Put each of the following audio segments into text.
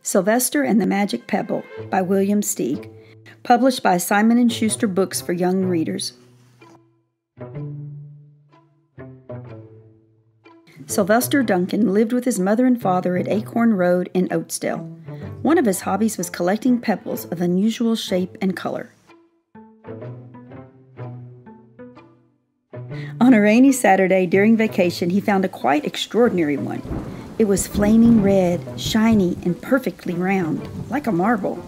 Sylvester and the Magic Pebble by William Steig, published by Simon & Schuster Books for Young Readers. Sylvester Duncan lived with his mother and father at Acorn Road in Oatesdale. One of his hobbies was collecting pebbles of unusual shape and color. On a rainy Saturday during vacation, he found a quite extraordinary one. It was flaming red, shiny, and perfectly round, like a marble.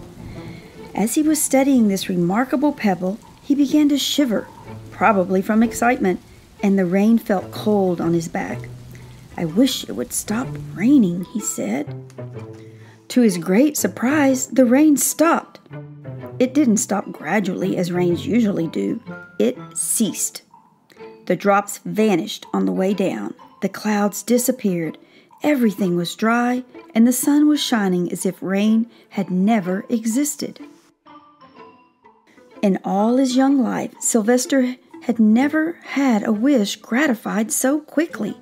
As he was studying this remarkable pebble, he began to shiver, probably from excitement, and the rain felt cold on his back. "I wish it would stop raining," he said. To his great surprise, the rain stopped. It didn't stop gradually as rains usually do. It ceased. The drops vanished on the way down. The clouds disappeared. Everything was dry, and the sun was shining as if rain had never existed. In all his young life, Sylvester had never had a wish gratified so quickly.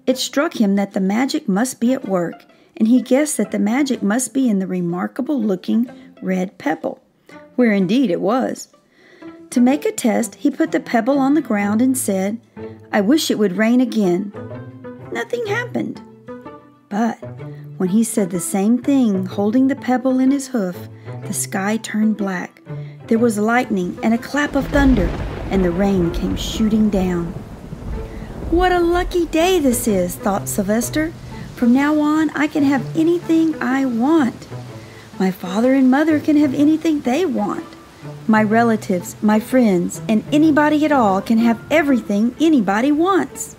It struck him that the magic must be at work, and he guessed that the magic must be in the remarkable-looking red pebble, where indeed it was. To make a test, he put the pebble on the ground and said, "I wish it would rain again." Nothing happened. But when he said the same thing, holding the pebble in his hoof, the sky turned black. There was lightning and a clap of thunder, and the rain came shooting down. "What a lucky day this is," thought Sylvester. "From now on, I can have anything I want. My father and mother can have anything they want. My relatives, my friends, and anybody at all can have everything anybody wants."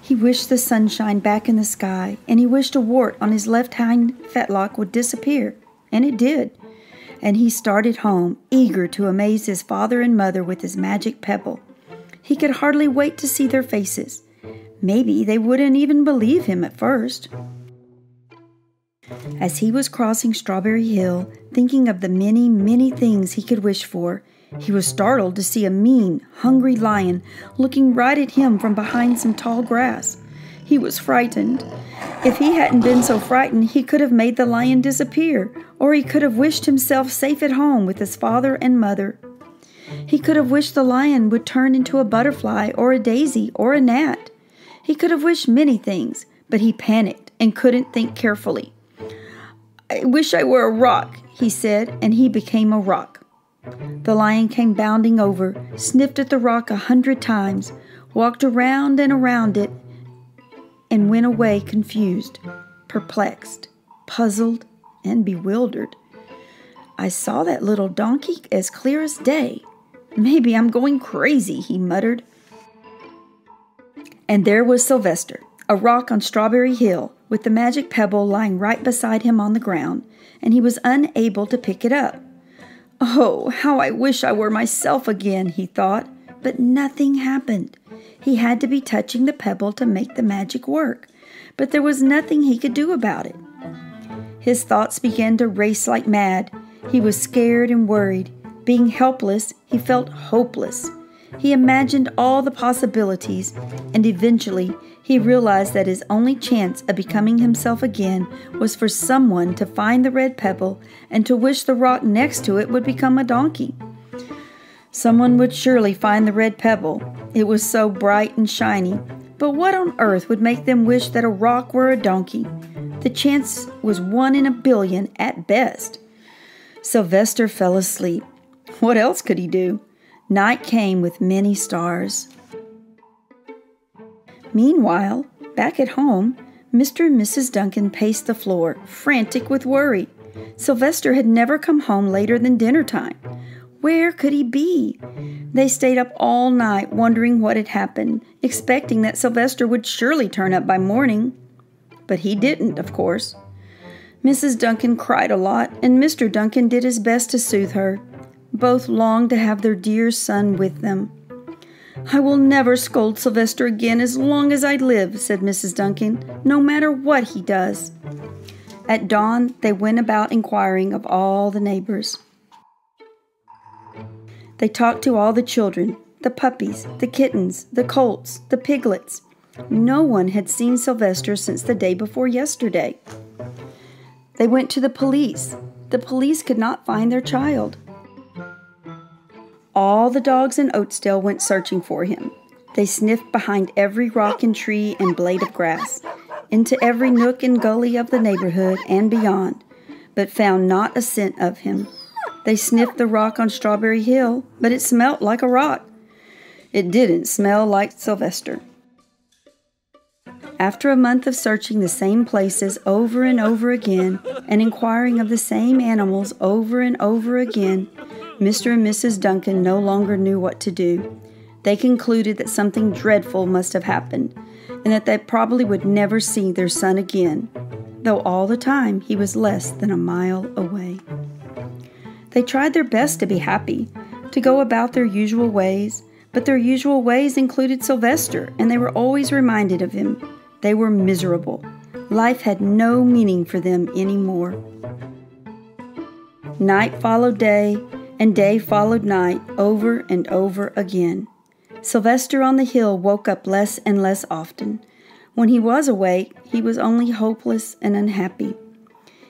He wished the sunshine back in the sky, and he wished a wart on his left hind fetlock would disappear, and it did. And he started home, eager to amaze his father and mother with his magic pebble. He could hardly wait to see their faces. Maybe they wouldn't even believe him at first. As he was crossing Strawberry Hill, thinking of the many, many things he could wish for, he was startled to see a mean, hungry lion looking right at him from behind some tall grass. He was frightened. If he hadn't been so frightened, he could have made the lion disappear, or he could have wished himself safe at home with his father and mother. He could have wished the lion would turn into a butterfly or a daisy or a gnat. He could have wished many things, but he panicked and couldn't think carefully. "I wish I were a rock," he said, and he became a rock. The lion came bounding over, sniffed at the rock 100 times, walked around and around it, and went away confused, perplexed, puzzled, and bewildered. "I saw that little donkey as clear as day. Maybe I'm going crazy," he muttered. And there was Sylvester, a rock on Strawberry Hill, with the magic pebble lying right beside him on the ground, and he was unable to pick it up. "Oh, how I wish I were myself again," he thought, but nothing happened. He had to be touching the pebble to make the magic work, but there was nothing he could do about it. His thoughts began to race like mad. He was scared and worried. Being helpless, he felt hopeless. He imagined all the possibilities, and eventually he realized that his only chance of becoming himself again was for someone to find the red pebble and to wish the rock next to it would become a donkey. Someone would surely find the red pebble. It was so bright and shiny. But what on earth would make them wish that a rock were a donkey? The chance was 1 in a billion at best. Sylvester fell asleep. What else could he do? Night came with many stars. Meanwhile, back at home, Mr. and Mrs. Duncan paced the floor, frantic with worry. Sylvester had never come home later than dinner time. Where could he be? They stayed up all night wondering what had happened, expecting that Sylvester would surely turn up by morning. But he didn't, of course. Mrs. Duncan cried a lot, and Mr. Duncan did his best to soothe her. Both longed to have their dear son with them. "I will never scold Sylvester again as long as I live," said Mrs. Duncan, "no matter what he does." At dawn, they went about inquiring of all the neighbors. They talked to all the children, the puppies, the kittens, the colts, the piglets. No one had seen Sylvester since the day before yesterday. They went to the police. The police could not find their child. All the dogs in Oatsdale went searching for him. They sniffed behind every rock and tree and blade of grass, into every nook and gully of the neighborhood and beyond, but found not a scent of him. They sniffed the rock on Strawberry Hill, but it smelt like a rock. It didn't smell like Sylvester. After a month of searching the same places over and over again, and inquiring of the same animals over and over again, Mr. and Mrs. Duncan no longer knew what to do. They concluded that something dreadful must have happened, and that they probably would never see their son again, though all the time he was less than a mile away. They tried their best to be happy, to go about their usual ways, but their usual ways included Sylvester, and they were always reminded of him. They were miserable. Life had no meaning for them anymore. Night followed day, and day followed night, over and over again. Sylvester on the hill woke up less and less often. When he was awake, he was only hopeless and unhappy.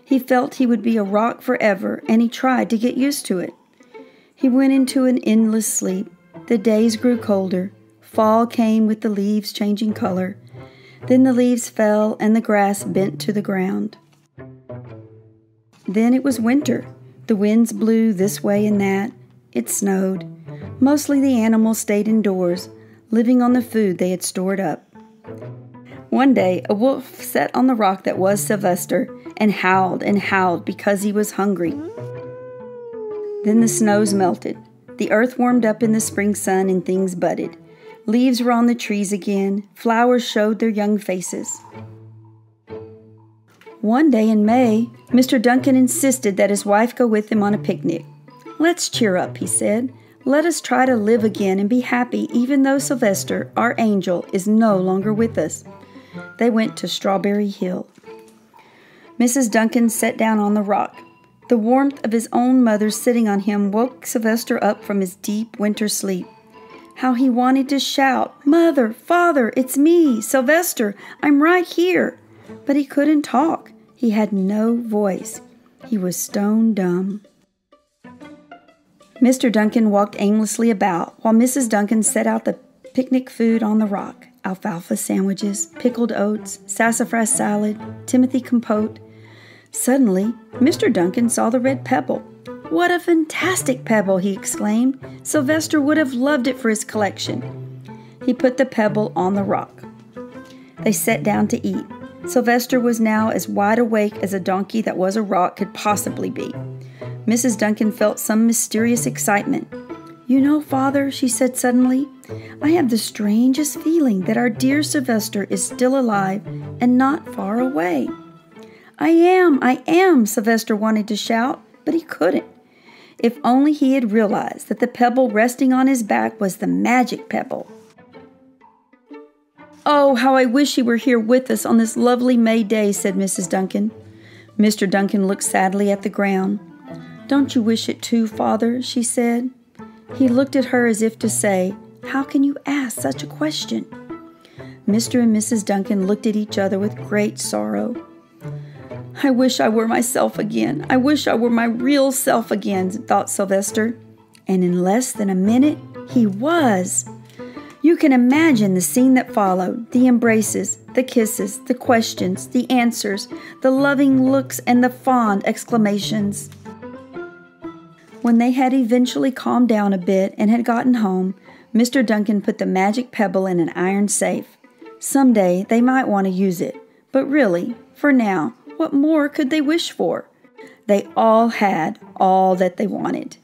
He felt he would be a rock forever, and he tried to get used to it. He went into an endless sleep. The days grew colder. Fall came with the leaves changing color. Then the leaves fell and the grass bent to the ground. Then it was winter. The winds blew this way and that. It snowed. Mostly the animals stayed indoors, living on the food they had stored up. One day, a wolf sat on the rock that was Sylvester and howled because he was hungry. Then the snows melted. The earth warmed up in the spring sun and things budded. Leaves were on the trees again. Flowers showed their young faces. One day in May, Mr. Duncan insisted that his wife go with him on a picnic. "Let's cheer up," he said. "Let us try to live again and be happy even though Sylvester, our angel, is no longer with us." They went to Strawberry Hill. Mrs. Duncan sat down on the rock. The warmth of his own mother sitting on him woke Sylvester up from his deep winter sleep. How he wanted to shout, "Mother, Father, it's me, Sylvester, I'm right here." But he couldn't talk. He had no voice. He was stone dumb. Mr. Duncan walked aimlessly about while Mrs. Duncan set out the picnic food on the rock: alfalfa sandwiches, pickled oats, sassafras salad, Timothy compote. Suddenly, Mr. Duncan saw the red pebble. "What a fantastic pebble!" he exclaimed. "Sylvester would have loved it for his collection." He put the pebble on the rock. They sat down to eat. Sylvester was now as wide awake as a donkey that was a rock could possibly be. Mrs. Duncan felt some mysterious excitement. "You know, Father," she said suddenly, "I have the strangest feeling that our dear Sylvester is still alive and not far away." I am, Sylvester wanted to shout, but he couldn't. If only he had realized that the pebble resting on his back was the magic pebble. "Oh, how I wish he were here with us on this lovely May day," said Mrs. Duncan. Mr. Duncan looked sadly at the ground. "Don't you wish it too, Father?" she said. He looked at her as if to say, "How can you ask such a question?" Mr. and Mrs. Duncan looked at each other with great sorrow. "I wish I were myself again. I wish I were my real self again," thought Sylvester. And in less than a minute, he was. You can imagine the scene that followed: the embraces, the kisses, the questions, the answers, the loving looks, and the fond exclamations. When they had eventually calmed down a bit and had gotten home, Mr. Duncan put the magic pebble in an iron safe. Someday they might want to use it, but really, for now, what more could they wish for? They all had all that they wanted.